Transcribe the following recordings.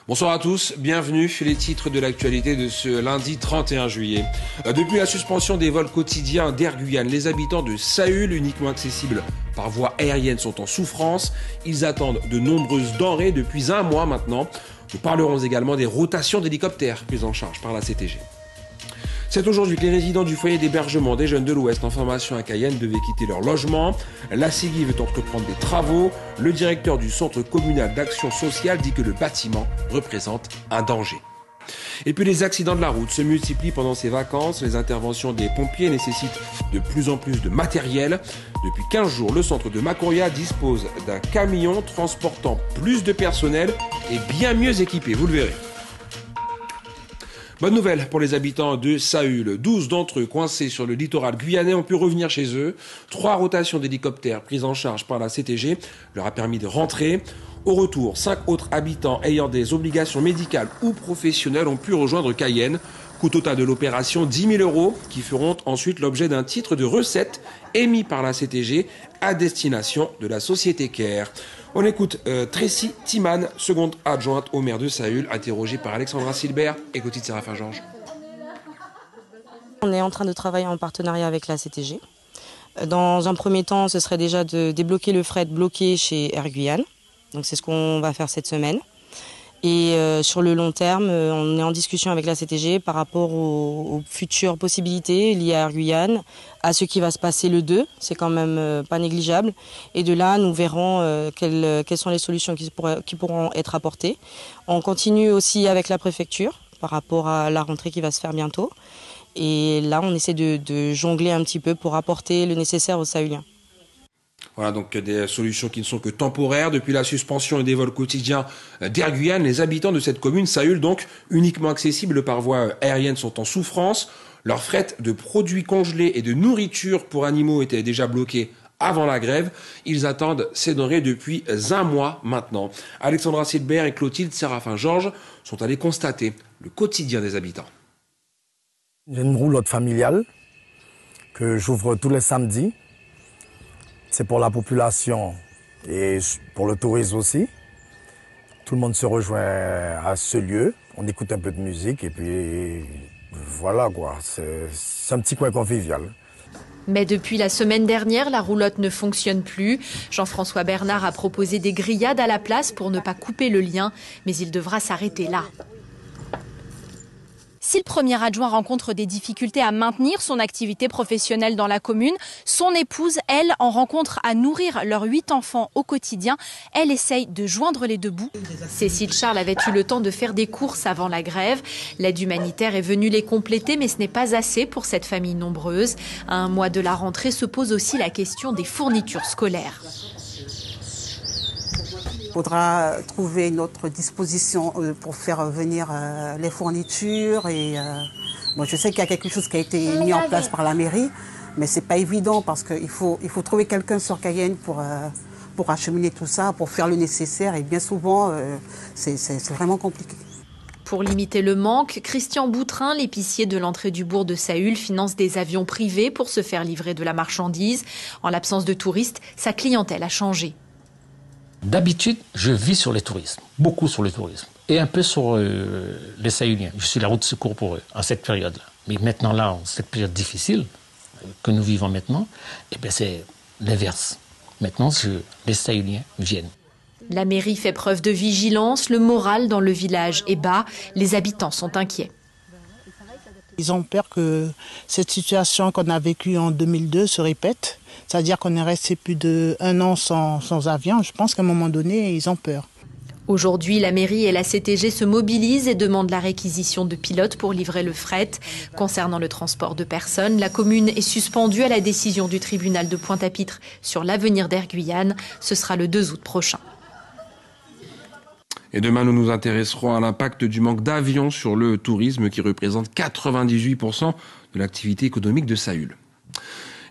Bonsoir à tous, bienvenue les titres de l'actualité de ce lundi 31 juillet. Depuis la suspension des vols quotidiens d'Air Guyane, les habitants de Saül, uniquement accessibles par voie aérienne, sont en souffrance. Ils attendent de nombreuses denrées depuis un mois maintenant. Nous parlerons également des rotations d'hélicoptères prises en charge par la CTG. C'est aujourd'hui que les résidents du foyer d'hébergement des jeunes de l'Ouest en formation à Cayenne devaient quitter leur logement. La CIGI veut entreprendre des travaux. Le directeur du centre communal d'action sociale dit que le bâtiment représente un danger. Et puis les accidents de la route se multiplient pendant ces vacances. Les interventions des pompiers nécessitent de plus en plus de matériel. Depuis 15 jours, le centre de Macoria dispose d'un camion transportant plus de personnel et bien mieux équipé, vous le verrez. Bonne nouvelle pour les habitants de Saül. 12 d'entre eux coincés sur le littoral guyanais ont pu revenir chez eux. 3 rotations d'hélicoptères prises en charge par la CTG leur a permis de rentrer. Au retour, 5 autres habitants ayant des obligations médicales ou professionnelles ont pu rejoindre Cayenne. Coût total de l'opération, 10 000 € qui feront ensuite l'objet d'un titre de recette émis par la CTG à destination de la société CARE. On écoute Tracy Timan, seconde adjointe au maire de Saül, interrogée par Alexandra Silbert et Clotilde Séraphin-Georges. On est en train de travailler en partenariat avec la CTG. Dans un premier temps, ce serait déjà de débloquer le fret bloqué chez Air Guyane. Donc c'est ce qu'on va faire cette semaine. Et sur le long terme, on est en discussion avec la CTG par rapport aux futures possibilités liées à Air Guyane, à ce qui va se passer le 2, c'est quand même pas négligeable. Et de là, nous verrons quelles sont les solutions qui pourront être apportées. On continue aussi avec la préfecture par rapport à la rentrée qui va se faire bientôt. Et là, on essaie de jongler un petit peu pour apporter le nécessaire aux Sahuliens. Voilà donc des solutions qui ne sont que temporaires. Depuis la suspension des vols quotidiens d'Air Guyane, les habitants de cette commune, Saül, donc uniquement accessibles par voie aérienne, sont en souffrance. Leur fret de produits congelés et de nourriture pour animaux était déjà bloqué avant la grève. Ils attendent ces denrées depuis un mois maintenant. Alexandra Silbert et Clotilde Séraphin-Georges sont allés constater le quotidien des habitants. J'ai une roulotte familiale que j'ouvre tous les samedis. C'est pour la population et pour le tourisme aussi. Tout le monde se rejoint à ce lieu. On écoute un peu de musique et puis voilà quoi. C'est un petit coin convivial. Mais depuis la semaine dernière, la roulotte ne fonctionne plus. Jean-François Bernard a proposé des grillades à la place pour ne pas couper le lien. Mais il devra s'arrêter là. Si le premier adjoint rencontre des difficultés à maintenir son activité professionnelle dans la commune, son épouse, elle, en rencontre à nourrir leurs 8 enfants au quotidien. Elle essaye de joindre les deux bouts. Cécile Charles avait eu le temps de faire des courses avant la grève. L'aide humanitaire est venue les compléter, mais ce n'est pas assez pour cette famille nombreuse. À un mois de la rentrée se pose aussi la question des fournitures scolaires. Il faudra trouver une autre disposition pour faire venir les fournitures. Bon, je sais qu'il y a quelque chose qui a été mis en place par la mairie, mais ce n'est pas évident parce qu'il faut trouver quelqu'un sur Cayenne pour acheminer tout ça, pour faire le nécessaire. Et bien souvent, c'est vraiment compliqué. Pour limiter le manque, Christian Boutrin, l'épicier de l'entrée du bourg de Saül, finance des avions privés pour se faire livrer de la marchandise. En l'absence de touristes, sa clientèle a changé. D'habitude, je vis sur les tourismes, beaucoup sur le tourisme, et un peu sur les Sahuliens. Je suis la roue de secours pour eux, en cette période-là. Mais maintenant, là, en cette période difficile que nous vivons maintenant, eh bien, c'est l'inverse. Maintenant, les Sahuliens viennent. La mairie fait preuve de vigilance, le moral dans le village est bas, les habitants sont inquiets. Ils ont peur que cette situation qu'on a vécue en 2002 se répète. C'est-à-dire qu'on est resté plus d'1 an sans avion. Je pense qu'à un moment donné, ils ont peur. Aujourd'hui, la mairie et la CTG se mobilisent et demandent la réquisition de pilotes pour livrer le fret. Concernant le transport de personnes, la commune est suspendue à la décision du tribunal de Pointe-à-Pitre sur l'avenir d'Air Guyane. Ce sera le 2 août prochain. Et demain, nous nous intéresserons à l'impact du manque d'avions sur le tourisme qui représente 98% de l'activité économique de Saül.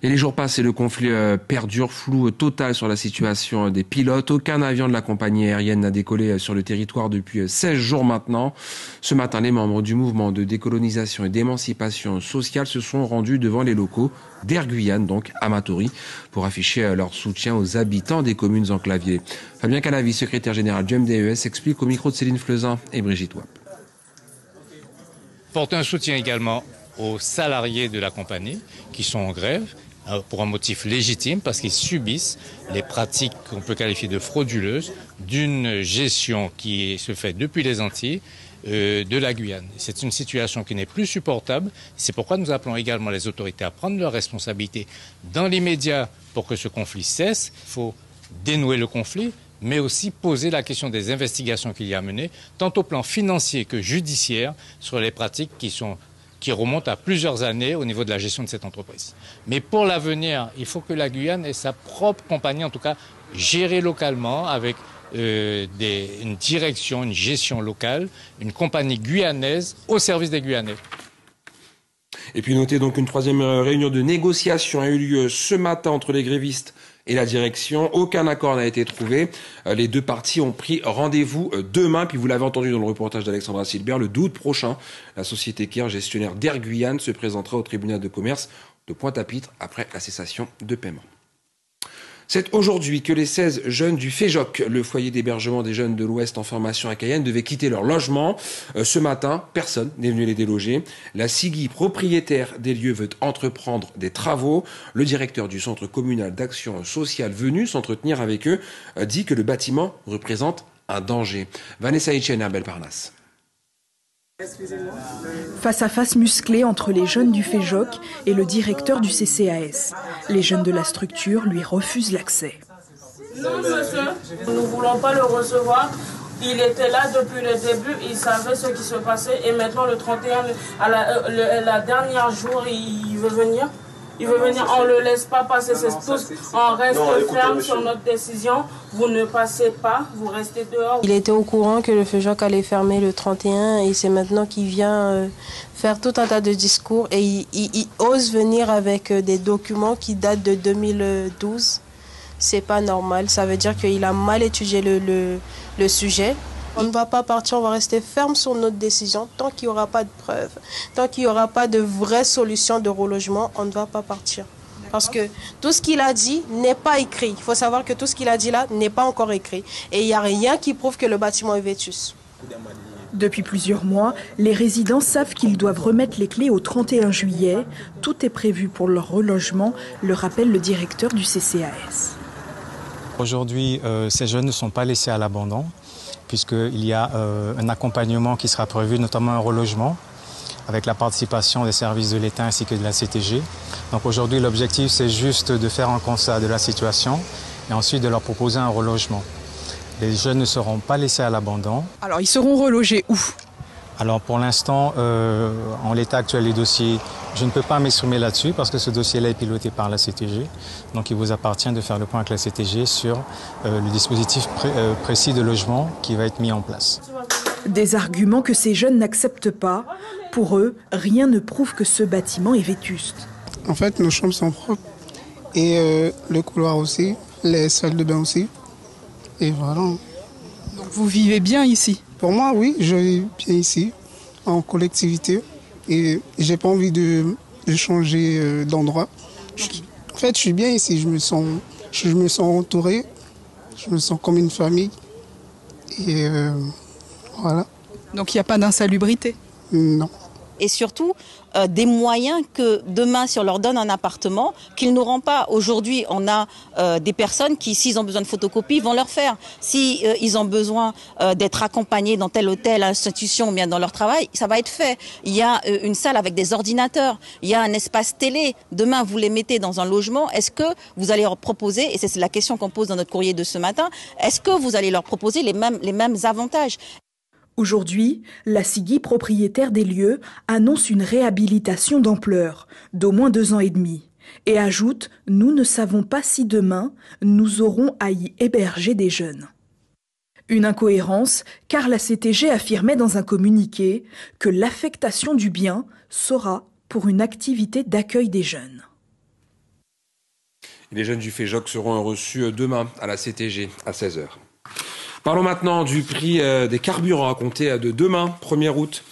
Et les jours passent et le conflit perdure, flou total sur la situation des pilotes. Aucun avion de la compagnie aérienne n'a décollé sur le territoire depuis 16 jours maintenant. Ce matin, les membres du mouvement de décolonisation et d'émancipation sociale se sont rendus devant les locaux d'Air Guyane, donc à Matoury, pour afficher leur soutien aux habitants des communes enclavées. Fabien Canavi, secrétaire général du MDES, explique au micro de Céline Flezin et Brigitte Wap. Porte un soutien également aux salariés de la compagnie qui sont en grève pour un motif légitime parce qu'ils subissent les pratiques qu'on peut qualifier de frauduleuses d'une gestion qui se fait depuis les Antilles de la Guyane. C'est une situation qui n'est plus supportable. C'est pourquoi nous appelons également les autorités à prendre leurs responsabilités dans l'immédiat pour que ce conflit cesse. Il faut dénouer le conflit, mais aussi poser la question des investigations qu'il y a menées, tant au plan financier que judiciaire, sur les pratiques qui remontent à plusieurs années au niveau de la gestion de cette entreprise. Mais pour l'avenir, il faut que la Guyane ait sa propre compagnie, en tout cas gérée localement, avec une direction, une gestion locale, une compagnie guyanaise au service des Guyanais. Et puis notez donc une troisième réunion de négociation a eu lieu ce matin entre les grévistes et la direction. Aucun accord n'a été trouvé. Les deux parties ont pris rendez-vous demain. Puis vous l'avez entendu dans le reportage d'Alexandra Silbert, le 2 août prochain, la société Caire, gestionnaire d'Air Guyane, se présentera au tribunal de commerce de Pointe-à-Pitre après la cessation de paiement. C'est aujourd'hui que les 16 jeunes du FEJOC, le foyer d'hébergement des jeunes de l'Ouest en formation à Cayenne, devaient quitter leur logement. Ce matin, personne n'est venu les déloger. La CIGI, propriétaire des lieux, veut entreprendre des travaux. Le directeur du centre communal d'action sociale venu s'entretenir avec eux dit que le bâtiment représente un danger. Vanessa Hitchen, Herbel Parnasse. Face à face musclé entre les jeunes du FEJOC et le directeur du CCAS. Les jeunes de la structure lui refusent l'accès. Non, monsieur, nous ne voulons pas le recevoir. Il était là depuis le début, il savait ce qui se passait. Et maintenant, le 31, à la dernière jour, il veut venir. Il veut venir, on ne le laisse pas passer, c'est tous, on reste ferme sur notre décision. Vous ne passez pas, vous restez dehors. Il était au courant que le FEJOC allait fermer le 31 et c'est maintenant qu'il vient faire tout un tas de discours et il ose venir avec des documents qui datent de 2012. C'est pas normal, ça veut dire qu'il a mal étudié le sujet. On ne va pas partir, on va rester ferme sur notre décision. Tant qu'il n'y aura pas de preuves, tant qu'il n'y aura pas de vraie solution de relogement, on ne va pas partir. Parce que tout ce qu'il a dit n'est pas écrit. Il faut savoir que tout ce qu'il a dit là n'est pas encore écrit. Et il n'y a rien qui prouve que le bâtiment est vétus. Depuis plusieurs mois, les résidents savent qu'ils doivent remettre les clés au 31 juillet. Tout est prévu pour leur relogement, le rappelle le directeur du CCAS. Aujourd'hui, ces jeunes ne sont pas laissés à l'abandon, puisqu'il y a un accompagnement qui sera prévu, notamment un relogement, avec la participation des services de l'État ainsi que de la CTG. Donc aujourd'hui, l'objectif, c'est juste de faire un constat de la situation et ensuite de leur proposer un relogement. Les jeunes ne seront pas laissés à l'abandon. Alors, ils seront relogés où ? Alors pour l'instant, en l'état actuel des dossiers, je ne peux pas m'exprimer là-dessus parce que ce dossier-là est piloté par la CTG. Donc il vous appartient de faire le point avec la CTG sur le dispositif précis de logement qui va être mis en place. Des arguments que ces jeunes n'acceptent pas. Pour eux, rien ne prouve que ce bâtiment est vétuste. En fait, nos chambres sont propres et le couloir aussi, les salles de bain aussi. Et voilà. Donc vous vivez bien ici ? Pour moi, oui, je vis bien ici, en collectivité. Et j'ai pas envie de changer d'endroit. En fait, je suis bien ici. Je me sens entouré. Je me sens comme une famille. Et voilà. Donc il n'y a pas d'insalubrité ? Non. Et surtout, des moyens que demain, si on leur donne un appartement, qu'ils n'auront pas. Aujourd'hui, on a des personnes qui, s'ils ont besoin de photocopies, vont leur faire. Si ils ont besoin d'être accompagnés dans telle ou telle institution, ou bien dans leur travail, ça va être fait. Il y a une salle avec des ordinateurs, il y a un espace télé. Demain, vous les mettez dans un logement. Est-ce que vous allez leur proposer, et c'est la question qu'on pose dans notre courrier de ce matin, est-ce que vous allez leur proposer les mêmes avantages ? Aujourd'hui, la CIGI, propriétaire des lieux, annonce une réhabilitation d'ampleur, d'au moins 2 ans et demi, et ajoute « Nous ne savons pas si demain, nous aurons à y héberger des jeunes ». Une incohérence, car la CTG affirmait dans un communiqué que l'affectation du bien sera pour une activité d'accueil des jeunes. Les jeunes du FEJOC seront reçus demain à la CTG à 16h. Parlons maintenant du prix des carburants à compter de demain, 1er août.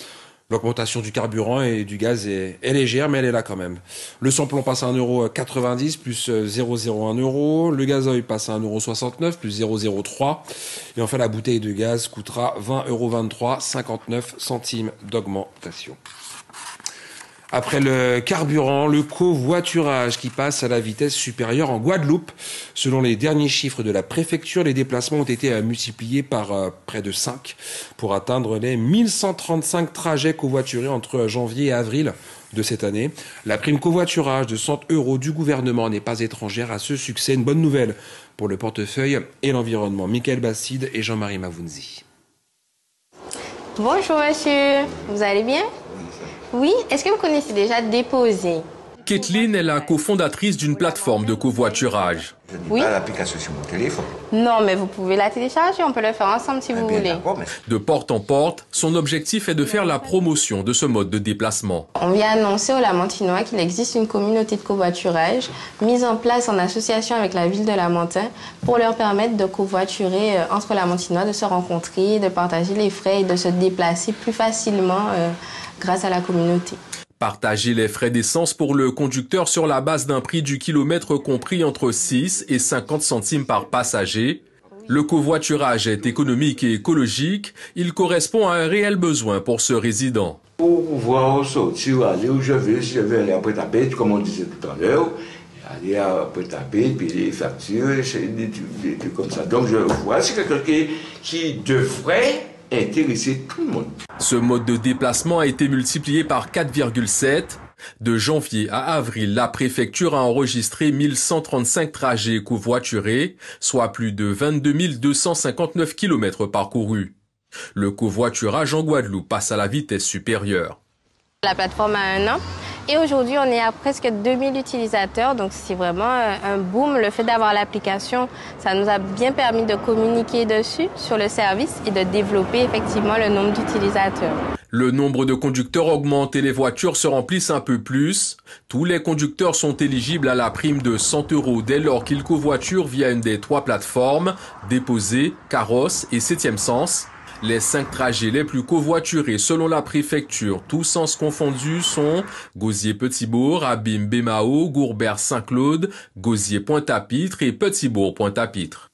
L'augmentation du carburant et du gaz est légère, mais elle est là quand même. Le samplon passe à 1,90 € plus 0,01 €. Le gazoil passe à 1,69 € plus 0,03 €. Et enfin, la bouteille de gaz coûtera 20,23 €, 59 centimes d'augmentation. Après le carburant, le covoiturage qui passe à la vitesse supérieure en Guadeloupe. Selon les derniers chiffres de la préfecture, les déplacements ont été multipliés par près de 5 pour atteindre les 1135 trajets covoiturés entre janvier et avril de cette année. La prime covoiturage de 100 € du gouvernement n'est pas étrangère à ce succès. Une bonne nouvelle pour le portefeuille et l'environnement. Michael Bastide et Jean-Marie Mavounzi. Bonjour monsieur, vous allez bien? Oui, est-ce que vous connaissez déjà Déposer? Kathleen est la cofondatrice d'une plateforme de covoiturage. Je n'ai pas l'application sur mon téléphone. Non, mais vous pouvez la télécharger, on peut le faire ensemble si vous voulez. De porte en porte, son objectif est de faire la promotion de ce mode de déplacement. On vient annoncer au Lamantinois qu'il existe une communauté de covoiturage mise en place en association avec la ville de Lamentin pour leur permettre de covoiturer entre Lamantinois, de se rencontrer, de partager les frais et de se déplacer plus facilement grâce à la communauté. Partager les frais d'essence pour le conducteur sur la base d'un prix du kilomètre compris entre 6 et 50 centimes par passager. Le covoiturage est économique et écologique. Il correspond à un réel besoin pour ce résident. Pour pouvoir sortir, aller où je veux, si je veux aller à Pointe-à-Pitre, comme on disait tout à l'heure, aller à Pointe-à-Pitre, payer les factures, des trucs comme ça. Donc je vois, c'est quelqu'un qui devrait intéresser tout le monde. Ce mode de déplacement a été multiplié par 4,7. De janvier à avril, la préfecture a enregistré 1135 trajets covoiturés, soit plus de 22 259 km parcourus. Le covoiturage en Guadeloupe passe à la vitesse supérieure. La plateforme a 1 an et aujourd'hui on est à presque 2000 utilisateurs, donc c'est vraiment un boom. Le fait d'avoir l'application, ça nous a bien permis de communiquer dessus, sur le service et de développer effectivement le nombre d'utilisateurs. Le nombre de conducteurs augmente et les voitures se remplissent un peu plus. Tous les conducteurs sont éligibles à la prime de 100 € dès lors qu'ils covoiturent via une des 3 plateformes, Déposer, Carrosse et 7e Sens. Les 5 trajets les plus covoiturés selon la préfecture, tous sens confondus, sont Gosier-Petitbourg, Abim-Bémao, Gourbert-Saint-Claude, Gosier-Pointe-à-Pitre et Petitbourg-Pointe-à-Pitre.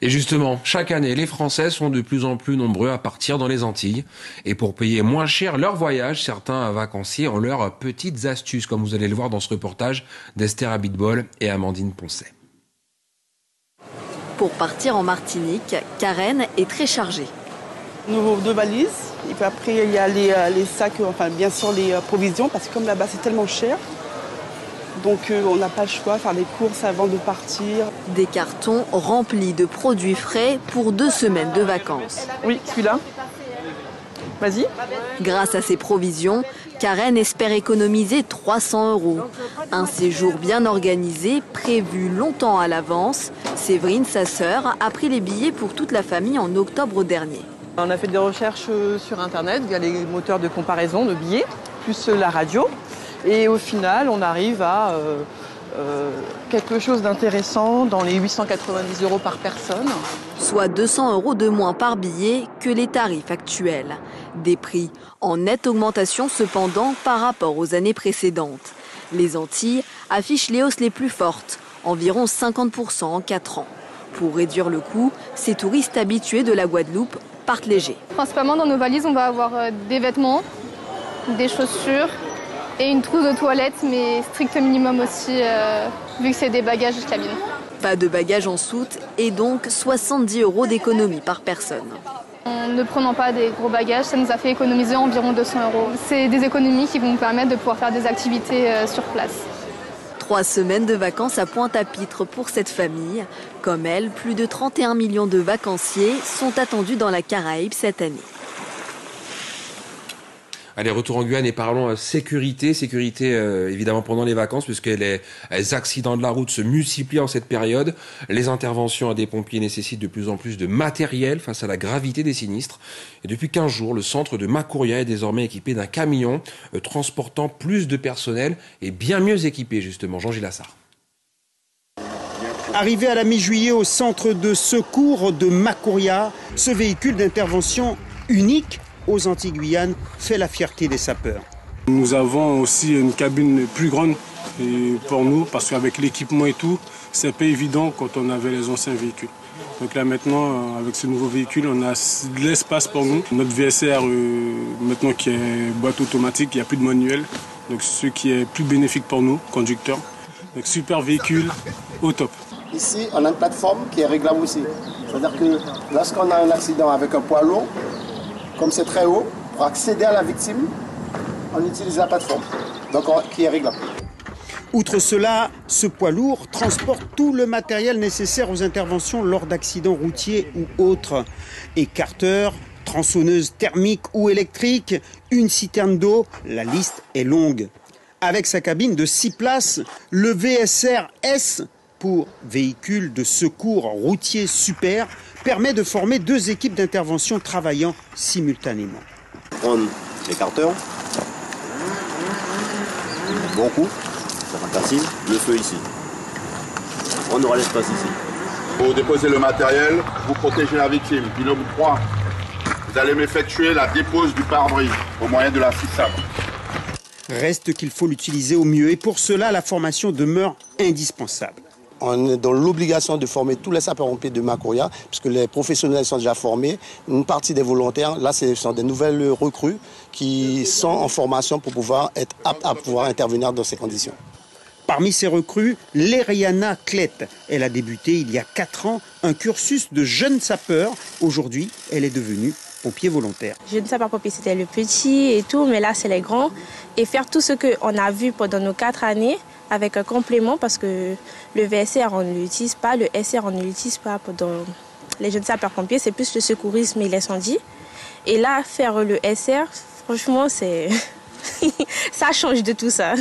Et justement, chaque année, les Français sont de plus en plus nombreux à partir dans les Antilles. Et pour payer moins cher leur voyage, certains vacanciers ont leurs petites astuces, comme vous allez le voir dans ce reportage d'Esther Abitbol et Amandine Poncet. Pour partir en Martinique, Karen est très chargée. Nous avons 2 valises, et puis après il y a les sacs, enfin bien sûr les provisions, parce que comme là-bas c'est tellement cher, donc on n'a pas le choix de faire des courses avant de partir. Des cartons remplis de produits frais pour 2 semaines de vacances. Oui, celui-là. Vas-y. Grâce à ces provisions, Karen espère économiser 300 €. Un séjour bien organisé, prévu longtemps à l'avance. Séverine, sa sœur, a pris les billets pour toute la famille en octobre dernier. On a fait des recherches sur Internet via les moteurs de comparaison de billets, plus la radio. Et au final, on arrive à quelque chose d'intéressant dans les 890 € par personne. Soit 200 € de moins par billet que les tarifs actuels. Des prix en nette augmentation cependant par rapport aux années précédentes. Les Antilles affichent les hausses les plus fortes, environ 50% en 4 ans. Pour réduire le coût, ces touristes habitués de la Guadeloupe partent légers. Principalement dans nos valises, on va avoir des vêtements, des chaussures et une trousse de toilette, mais strict minimum aussi, vu que c'est des bagages de cabine. Pas de bagages en soute et donc 70 € d'économie par personne. En ne prenant pas des gros bagages, ça nous a fait économiser environ 200 €. C'est des économies qui vont nous permettre de pouvoir faire des activités sur place. 3 semaines de vacances à Pointe-à-Pitre pour cette famille. Comme elle, plus de 31 millions de vacanciers sont attendus dans la Caraïbe cette année. Allez, retour en Guyane et parlons sécurité. Sécurité, évidemment, pendant les vacances, puisque les accidents de la route se multiplient en cette période. Les interventions des pompiers nécessitent de plus en plus de matériel face à la gravité des sinistres. Et depuis 15 jours, le centre de Makouria est désormais équipé d'un camion transportant plus de personnel et bien mieux équipé, justement. Jean-Gilles Lassard. Arrivé à la mi-juillet au centre de secours de Macoria, ce véhicule d'intervention unique aux Antilles-Guyane fait la fierté des sapeurs. Nous avons aussi une cabine plus grande pour nous, parce qu'avec l'équipement et tout, c'est pas évident quand on avait les anciens véhicules. Donc là maintenant, avec ce nouveau véhicule, on a de l'espace pour nous. Notre VSR, maintenant qui est boîte automatique, il n'y a plus de manuel. Donc ce qui est plus bénéfique pour nous, conducteurs. Donc super véhicule, au top. Ici, on a une plateforme qui est réglable aussi. C'est-à-dire que lorsqu'on a un accident avec un poids lourd, comme c'est très haut, pour accéder à la victime, on utilise la plateforme, donc qui est réglable. Outre cela, ce poids lourd transporte tout le matériel nécessaire aux interventions lors d'accidents routiers ou autres. Écarteurs, tronçonneuses thermiques ou électriques, une citerne d'eau, la liste est longue. Avec sa cabine de 6 places, le VSR S, pour véhicule de secours routier super, permet de former 2 équipes d'intervention travaillant simultanément. Prendre l'écarteur, bon coup, ça va facile, le feu ici. On aura l'espace ici. Pour déposer le matériel, vous protégez la victime. Binôme 3, vous allez m'effectuer la dépose du pare-brise au moyen de la scie sabre. Reste qu'il faut l'utiliser au mieux et pour cela, la formation demeure indispensable. On est dans l'obligation de former tous les sapeurs-pompiers de Macoria, puisque les professionnels sont déjà formés. Une partie des volontaires, là, ce sont des nouvelles recrues qui sont en formation pour pouvoir être aptes à pouvoir intervenir dans ces conditions. Parmi ces recrues, Lériana Clet. Elle a débuté il y a 4 ans un cursus de jeune sapeur. Aujourd'hui, elle est devenue pompier volontaire. Jeune sapeur-pompier, c'était le petit et tout, mais là, c'est les grands. Et faire tout ce qu'on a vu pendant nos 4 années, avec un complément, parce que le VSR, on ne l'utilise pas, le SR, on ne l'utilise pas pendant les jeunes sapeurs-pompiers, c'est plus le secourisme et l'incendie. Et là, faire le SR, franchement, c'est ça change de tout ça.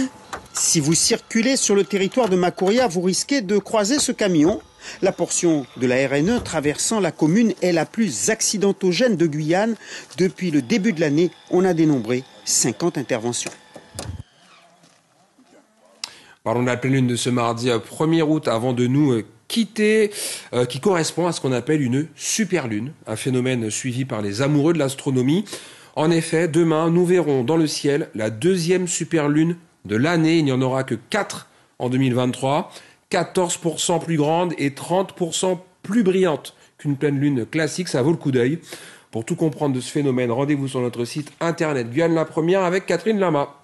Si vous circulez sur le territoire de Macoria, vous risquez de croiser ce camion. La portion de la RN1 traversant la commune est la plus accidentogène de Guyane. Depuis le début de l'année, on a dénombré 50 interventions. Parlons de la pleine lune de ce mardi 1er août avant de nous quitter, qui correspond à ce qu'on appelle une superlune, un phénomène suivi par les amoureux de l'astronomie. En effet, demain, nous verrons dans le ciel la 2e superlune de l'année. Il n'y en aura que 4 en 2023, 14% plus grande et 30% plus brillante qu'une pleine lune classique. Ça vaut le coup d'œil. Pour tout comprendre de ce phénomène, rendez-vous sur notre site internet Guyane la Première avec Catherine Lama.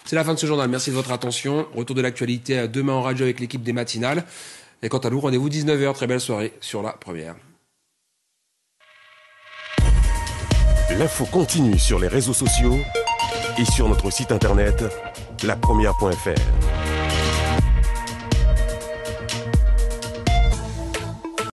C'est la fin de ce journal. Merci de votre attention. Retour de l'actualité demain en radio avec l'équipe des matinales. Et quant à nous, rendez-vous 19h. Très belle soirée sur la Première. L'info continue sur les réseaux sociaux et sur notre site internet lapremière.fr.